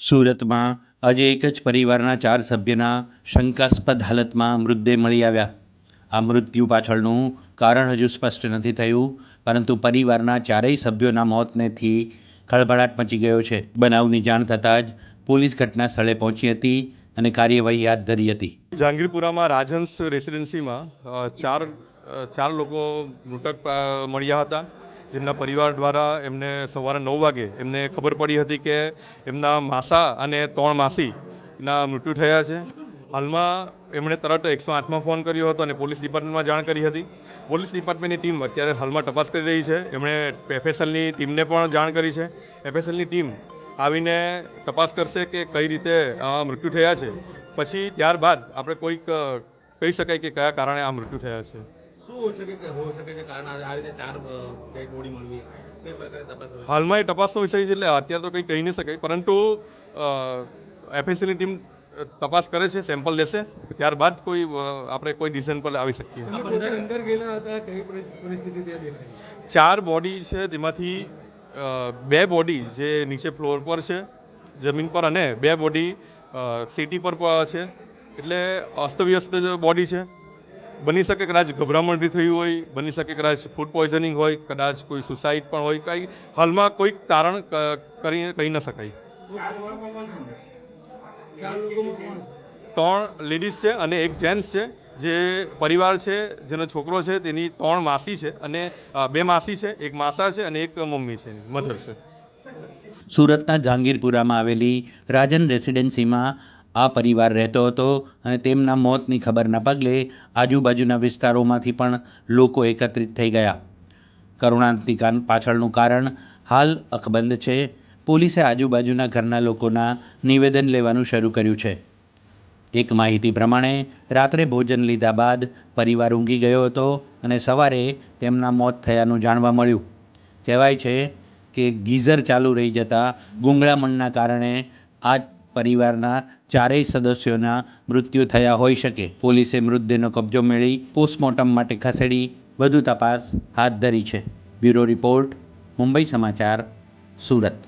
સુરતમાં આજે એક જ પરિવારના 4 સભ્યના શંકાસ્પદ હાલતમાં મૃતદેહ મળી આવ્યા. આ મૃત્યુ પાછળનું કારણ હજુ સ્પષ્ટ નથી થયું, પરંતુ પરિવારના ચારેય સભ્યોના મોતનેથી ખળભળાટ મચી ગયો છે. બનાવની જાણ થતાં જ પોલીસ ઘટના સ્થળે પહોંચી હતી અને કાર્યવાહી હાથ ધરી હતી. જહાંગીરપુરામાં રાજહંસ રેસિડેન્સીમાં ચાર લોકો મૃતક મળ્યા હતા, જેમના પરિવાર દ્વારા એમને સવારે 9 વાગે એમને ખબર પડી હતી કે એમના માસા અને 3 માસીના મૃત્યુ થયા છે. હાલમાં એમણે તરત 108માં ફોન કર્યો હતો અને પોલીસ ડિપાર્ટમેન્ટમાં જાણ કરી હતી. પોલીસ ડિપાર્ટમેન્ટની ટીમ અત્યારે હાલમાં તપાસ કરી રહી છે. એમણે એફએસએલની ટીમને પણ જાણ કરી છે. એફએસએલની ટીમ આવીને તપાસ કરશે કે કઈ રીતે મૃત્યુ થયા છે. પછી ત્યારબાદ આપણે કોઈક કહી શકાય કે કયા કારણે આ મૃત્યુ થયા છે. હાલમાં એ તપાસનો વિષય છે, એટલે અત્યારે તો કંઈ કહી નહીં શકાય, પરંતુ એફએસએલની ટીમ તપાસ કરે છે, સેમ્પલ લેશે, ત્યારબાદ આપણે કોઈ ડિસિઝન પર આવી શકીએ. 4 બોડી છે, તેમાંથી 2 બોડી જે નીચે ફ્લોર પર છે, જમીન પર, અને 2 બોડી સીટી પર છે. એટલે અસ્તવ્યસ્ત બોડી છે. બની શકે કદાચ ગભરામણથી થયું હોય, બની શકે કદાચ ફૂડ પોઈઝનિંગ હોય, કદાચ કોઈ સુસાઇડ પણ હોય. કંઈ હાલમાં કોઈક તારણ કહી ન શકાય. 3 લેડીઝ છે અને 1 જેન્ટ્સ છે. જે પરિવાર છે, જેનો છોકરો છે, તેની 3 માસી છે અને 2 માસી છે, 1 માસા છે અને 1 મમ્મી છે, મધર છે. સુરતના જહાંગીરપુરામાં આવેલી રાજન રેસિડેન્સીમાં આ પરિવાર રહેતો હતો અને તેમના મોતની ખબરના પગલે આજુબાજુના વિસ્તારોમાંથી પણ લોકો એકત્રિત થઈ ગયા. કરુણાંતિક પાછળનું કારણ હાલ અકબંધ છે. પોલીસે આજુબાજુના ઘરના લોકોના નિવેદન લેવાનું શરૂ કર્યું છે. એક માહિતી પ્રમાણે રાત્રે ભોજન લીધા બાદ પરિવાર ઊંઘી ગયો હતો અને સવારે તેમના મોત થયાનું જાણવા મળ્યું. કહેવાય છે કે ગીઝર ચાલુ રહી જતા ગૂંગળામણના કારણે આ પરિવારના ચારેય સદસ્યોના મૃત્યુ થયા હોઈ શકે. પોલીસે મૃતદેહનો કબજો મેળવી પોસ્ટમોર્ટમ માટે ખસેડી વધુ તપાસ હાથ ધરી છે. બ્યુરો રિપોર્ટ, મુંબઈ સમાચાર, સુરત.